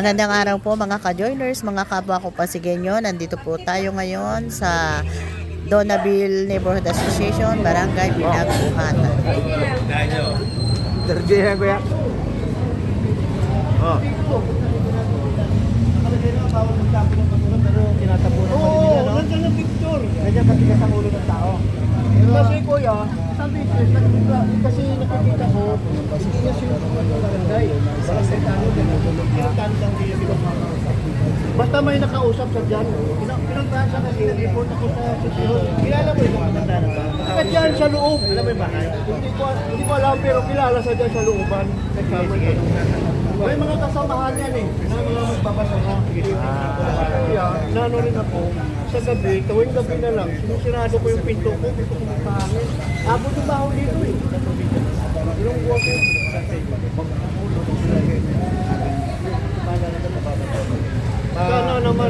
Magandang araw po mga ka-joiners, mga kapwa ko Pasigueño. Nandito po tayo ngayon sa Donaville Neighborhood Association, Barangay Pinagbuhatan. Terjeh ko ya. Oh. Nakalagay na bawal magtapo ng patuloy pero tinatapunan pa rin nila, no? Nandiyan ang picture. Ganyan katigas ang ulo ng tao. Kasi kuya, sabi ko, kasi nakikita ko, hindi niya siya barangay. Barangay tano, pinagtano lang niya pinagmakausap. Basta may nakausap sa dyan, pinagtahan siya kasi nag-report ako sa City Hall. Kilala mo yung matanda na ba? Saka dyan sa loob. Alam mo yung bahay? Hindi ko alam pero kilala sa dyan sa looban. Sige. May mga kasamahan yan eh, na mga magbabasa na. Kaya, naano rin ako, sa gabi, tuwing gabi na lang, sinusirado ko yung pinto ko, gusto ko magpahangin. Abot yung baho dito eh. Ilang buwan ko. Sana naman,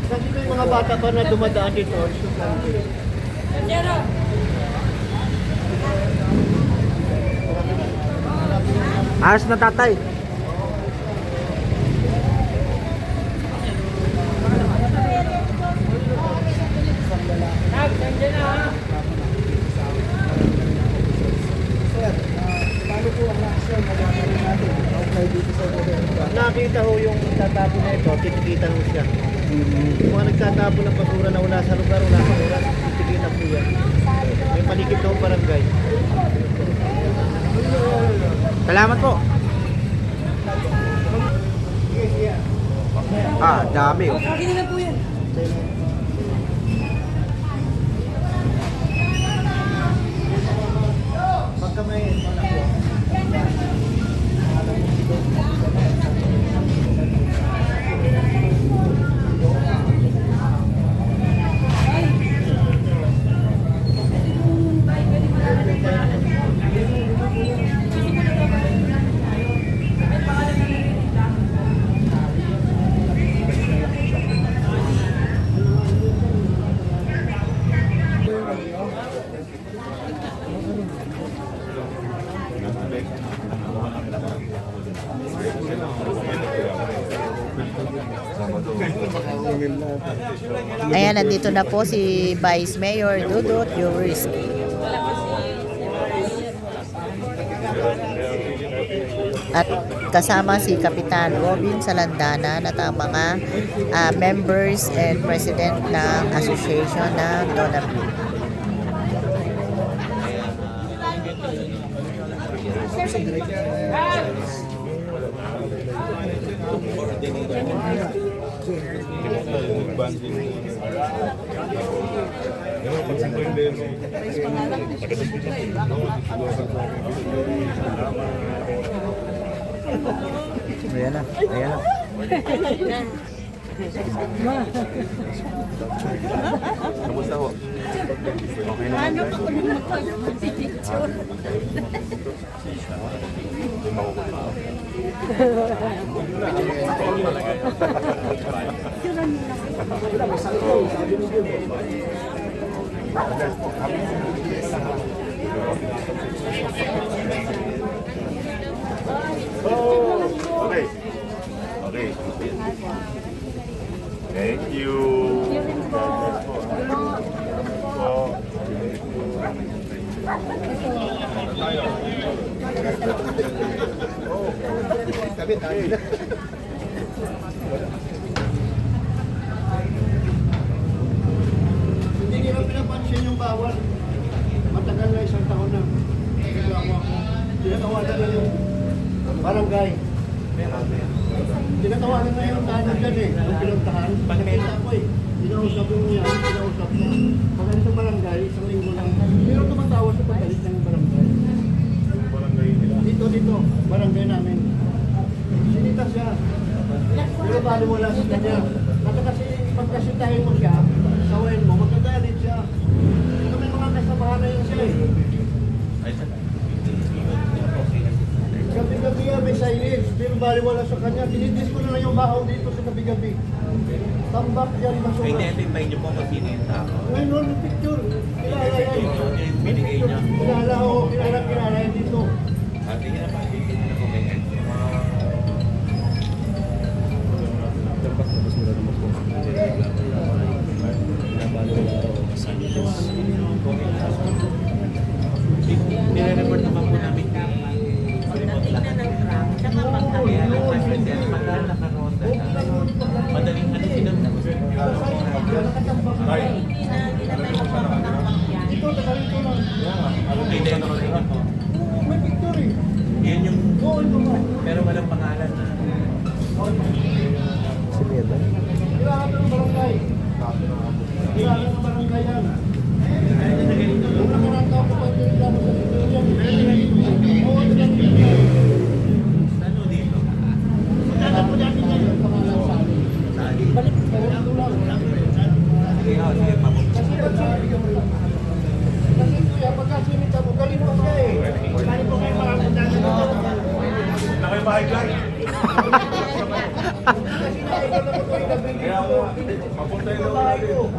kasi may mga bata pa na dumadaan dito. Ayos na tatay. Nakita ho yung nagtatapo na ito, titikitan ho siya. Yung mga nagtatapo ng basura na wala sa lugar, wala sa lugar, titikitan po yan. May palikid na ho barangay. Salamat po. Ah, dami oh. Hindi na po yan. Pagka may Ayan, nandito na po si Vice Mayor Dudut Yurisky. At kasama si Kapitan Robin Salandana at ang mga members and president ng association ng Donaville. ayan na, ayan na. Kamusta ho? Okay na. Ano pa kung magpapicture? Okay. Okay. Thank you. Hindi nila pinapansin yung bawal. Matagal na, isang taon na. Tinatawanan na yung barangay. Tinatawanan na yung tahanan dyan eh. Yung pinuntahan. Pagkita ko eh. Pinausap yung yan. Pinausap mo. Pagkalit ng barangay, isang linggo lang. Pero tumatawas sa pagkalit ng barangay. Dito. Barangay namin. Sinita siya. Pero bali mo lang sa kanya. Kasi pagkasitahin mo siya, sawain mo, magkagalit siya. Ito may mga kasamahan na yun siya eh. Gabi-gabi yan, may silence. Pero bali wala sa kanya. Tinitis ko na lang yung bahaw dito sa gabi-gabi. Tambak yan, basura. Identify niyo po kung sino yung tao. Ngayon, yung picture. Kilala yan. Binigay niya. Kilala yan dito. Hindi niya na pa. Nire-report naman po namin kay remote lang. Kaya lang kasi pagka nakaronda na, madaling ano sila. Ay. Ito, tagalito lang. May demo sa inyo po. May picture eh. Yun yung, Oo, ito nga. pero walang pangalan na. Kailangan ng barangay. Kailangan ng barangay yan. Kung nakaranta ko pa yung reklamo sa picture yan. Oo, ito lang picture. Ano dito? Kailangan po natin yan. Pangalan sa amin. Sali. Balik. Kailangan ko lang. Sige, sige, papunta. Kasi kuya, pagka sinita mo, galing mo siya eh. Kaya po kayo makapunta na dito. Na kayo bahay vlog? Kasi nakikita ko po yung nag-video ko. Papunta Ito bahay ko.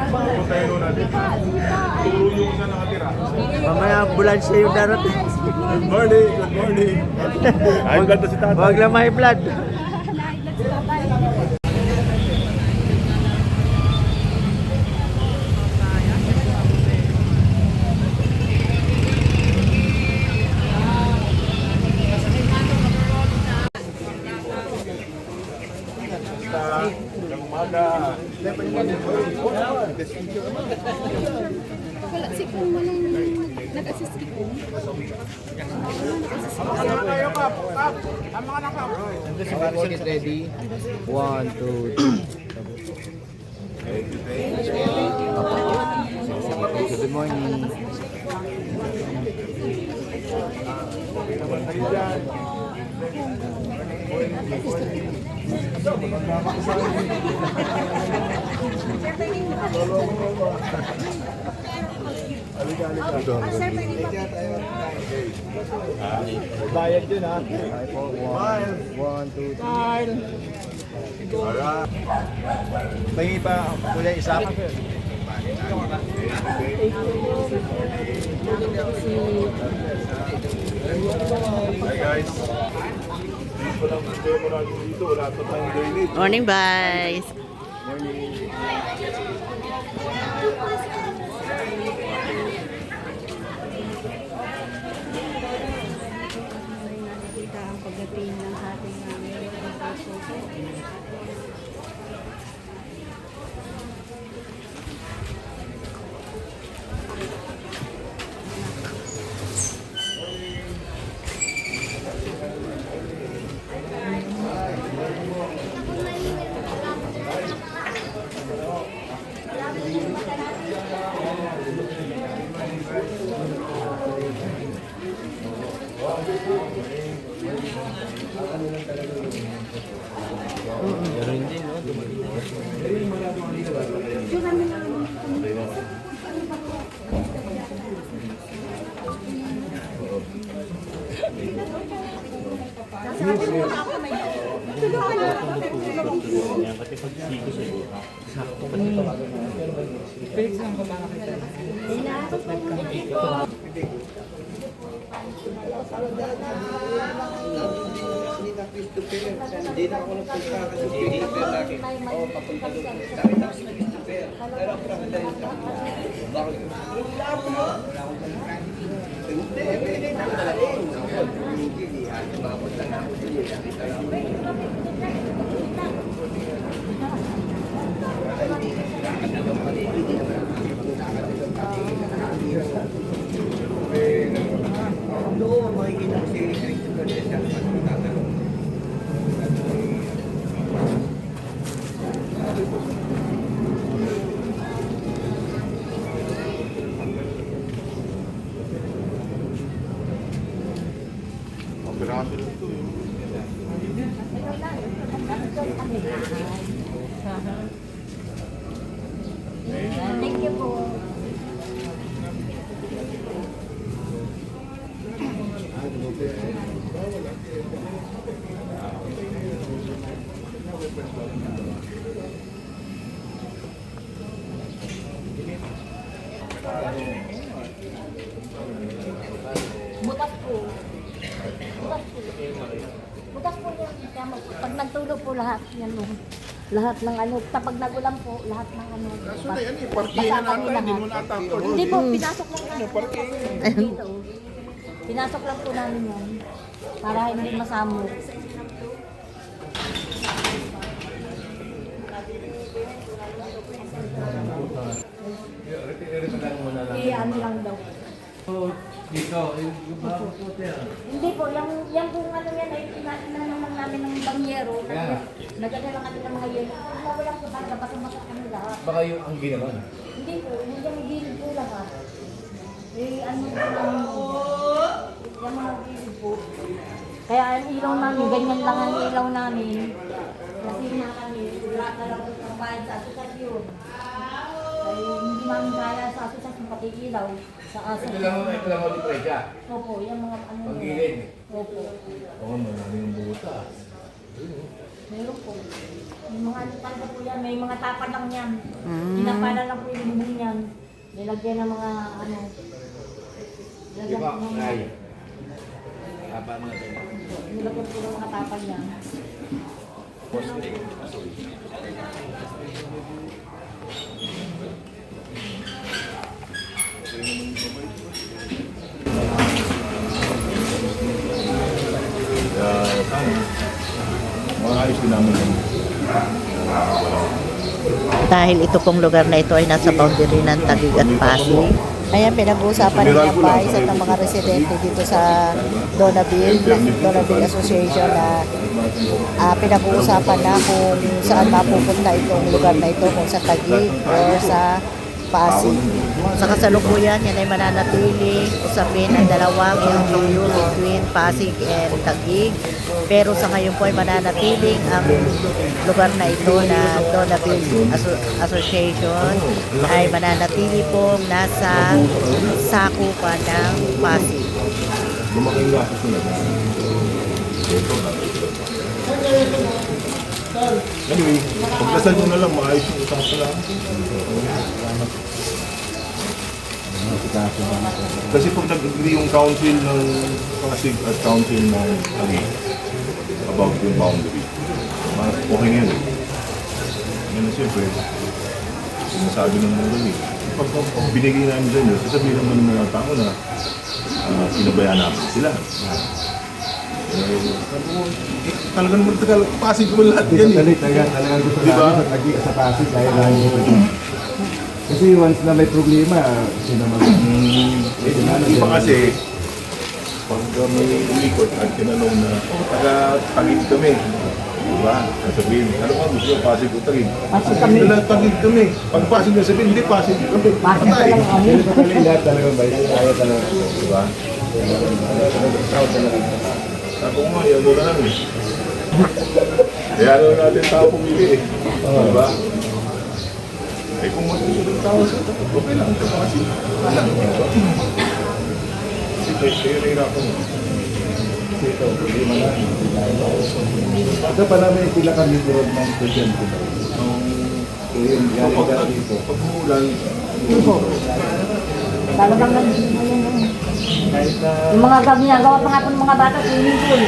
Papunta yun natin. Puro yung isa nakatira. Mamaya ambulansya yung darating. Good morning, good morning. Ay, vlog na si Tata. Huwag lang may blood. Yung umaga. Wala si Kung walang nag-assist kay Kung. Get ready. 1, 2, 3. Good morning. Bayad yun ha. Okay po. 1, 2, 3. Pahingi pa kulay isa. Hi guys. Dito lang ang demo natin dito. Wala pa tayong drainage. Morning, guys. Nakita ang pagdating ng ating Operaso nito eh. Thank you po. Butas po. Butas po. Butas po yan. Kaya pag nagtulog po lahat, yan mo. Lahat ng ano, kapag nagulang po, lahat ng ano. Kaso na yan eh, parking na natin, hindi mo natapos. Hindi po, pinasok lang namin. Parking. Dito. Pinasok lang po namin yan. Para hindi masamok. Ano lang daw. Dito, yung bago po siya. Hindi po, yung kung ano yan ay naman namin ng bangyero. Nagdadala kami ng mga yelo. Kung wala po banda, basta kami lahat. Baka yung ang ginawa. Hindi po, yung gilid po lahat. Ano po namin yung mga gilid po. Kaya ang ilaw namin, ganyan lang ang ilaw namin. Kasi na kami, wala ka lang ang bayad sa asosasyon. Ay, hindi namin kaya sa asosasyon pati ilaw. Sa asosasyon. Ito lang ulit pa siya. Opo, yung mga ano. Pag-gilid. Opo. Oo, maraming buta. Meron po. May mga ano talaga po yan, may mga tapad lang yan. Pinapala lang po yung bubong yan. Nilagyan ng mga ano. Nilagyan po ng mga. Apa mo natin? Nilagyan po ng mga tapad yan. Maayos din namin yan. Dahil ito pong lugar na ito ay nasa boundary ng Taguig at Pasig. Ayan, pinag-uusapan nila pa isa ng mga residente dito sa Donaville Association na pinag-uusapan na kung saan mapupunta itong lugar na ito, kung sa Taguig or sa Pasig. Sa kasalukuyan, yan ay mananatili usapin ang dalawang LGU between Pasig and Taguig. Pero sa ngayon po ay mananatiling ang lugar na ito na Donaville Association ay mananatili pong nasa sakupan ng Pasig. Lumaking gasos nila. Anyway, pagdasal nyo na lang, maayos yung utang sila. Kasi pag nag-agree yung council ng Pasig at council ng Taguig about yung boundary, okay nga yun. Ngayon siyempre, sinasabi ng mga galing. Pag binigay namin sa inyo, sasabihin naman ng mga tao na pinabayaan namin sila. Talaga naman Pasig naman lahat yan eh. Talagang gusto Diba? namin sa Taguig sa Pasig dahil lang kasi once na may problema, sino Iba kasi, pag may umikot at tinanong na, taga-Taguig kami. Diba? Sasabihin, ano ka gusto yung Pasig o Taguig? Pasig kami. Taguig kami. Pag Pasig na sabihin, hindi Pasig kami. Pasig Patay. talaga kami. lahat talaga ba? Kaya talaga. Diba? Ako nga, yan na lang eh. Kaya ano natin tao pumili eh. Diba? Eh kung masusunod tao sa tapat, okay lang ito kasi. Wala. Kasi kaya nahirapan mo. Kasi ito, problema na. Ito pala may pila kami road ng estudyante. So yun, galing ka dito. Pag umulan, Talagang ayun. Kahit na Yung mga ginagawa pa nga po ng mga bata, swimming pool.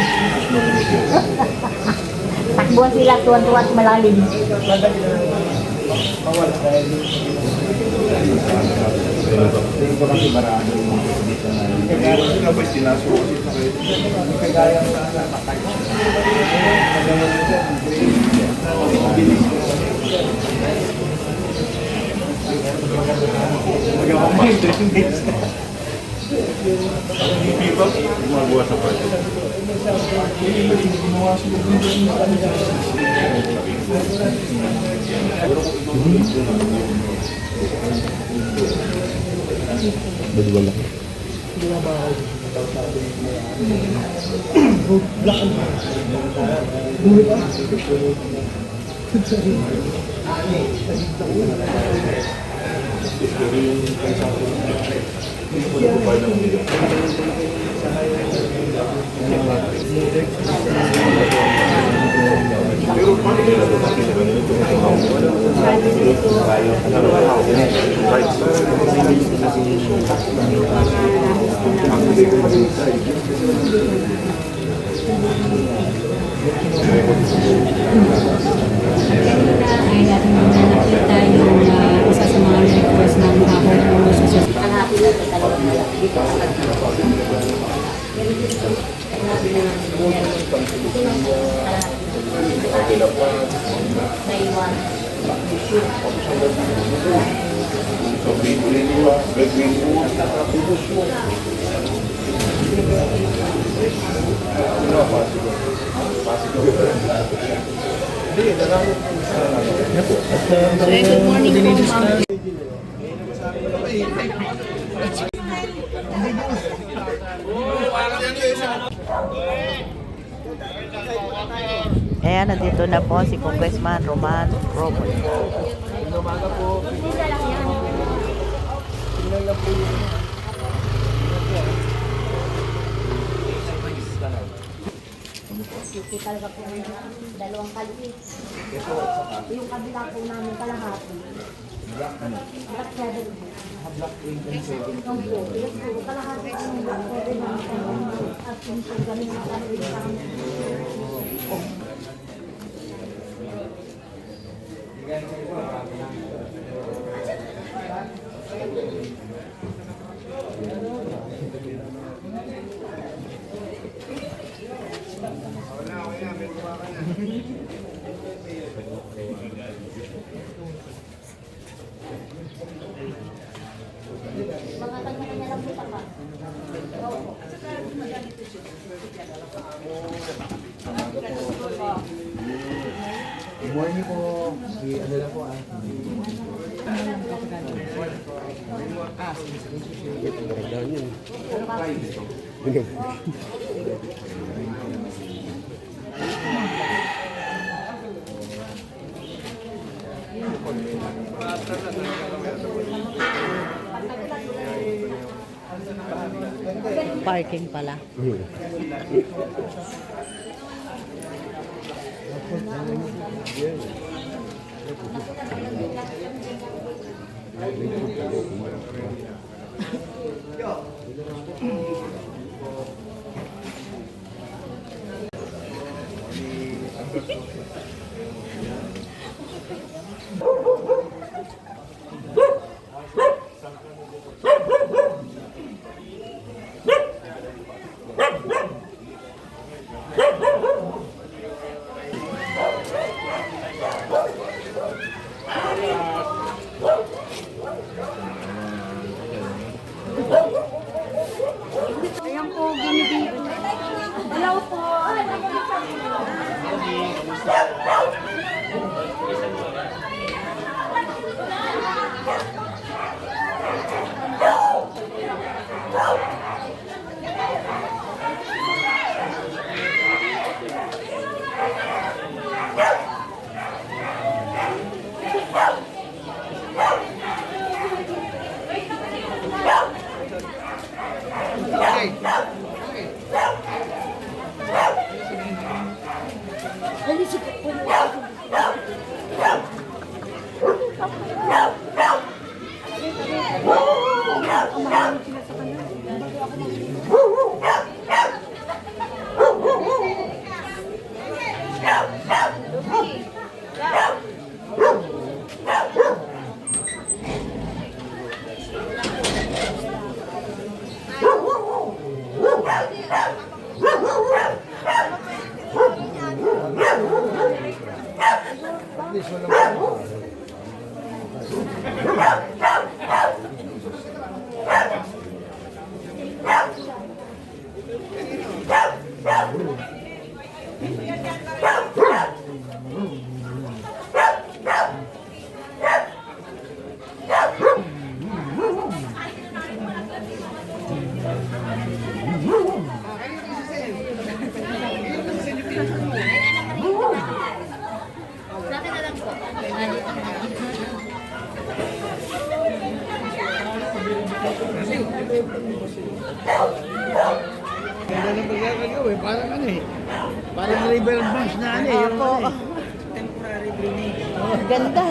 Takbuhan sila, tuwan-tuwa at malalim. bawal dahil dito kasi marami yung dito na meron sila ba sinasuot sa kayo? kagaya sa patay. Hindi ba gumagawa sa project? Pero paano nila ito nakita ganito? Kanina ay ating mga nakita yung isa sa mga request ng Hong Kong sa social. Ang happy na talaga dito sa Taiwan. Good morning po, ma'am. Ayan, nandito na po si Congressman Roman Robert. Yung talaga po ng dalawang kaliit. Yung kabila po namin kalahati. Black 7 po. Black 8 and 7. Opo. Yes po. Kalahati po ng Black 7 namin. At yung po ganun sa kaliit sa amin. Mga kanya-kanya lang po pa. Opo. Good morning po. Ano lang po Parking pala. Ayan po, ginibig. Hello po. Ganda ng pagkakagaw eh. Parang ano eh. Parang river banks na ano eh. Yung ano eh. Temporary drainage. Ganda.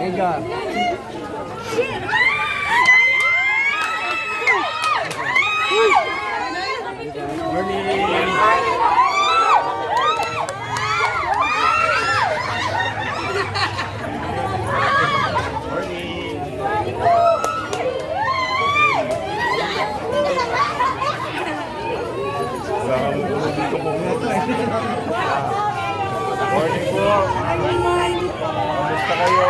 Edgar. Morning po. Kamusta kayo?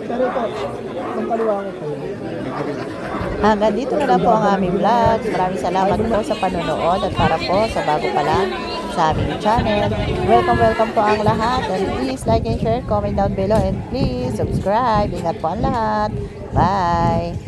Pero ito, ang paliwanag ko. Hanggang dito na lang po ang aming vlog. Maraming salamat po sa panonood at para po sa bago pa lang sa aming channel. Welcome po ang lahat and please like and share, comment down below and please subscribe. Ingat po ang lahat. Bye!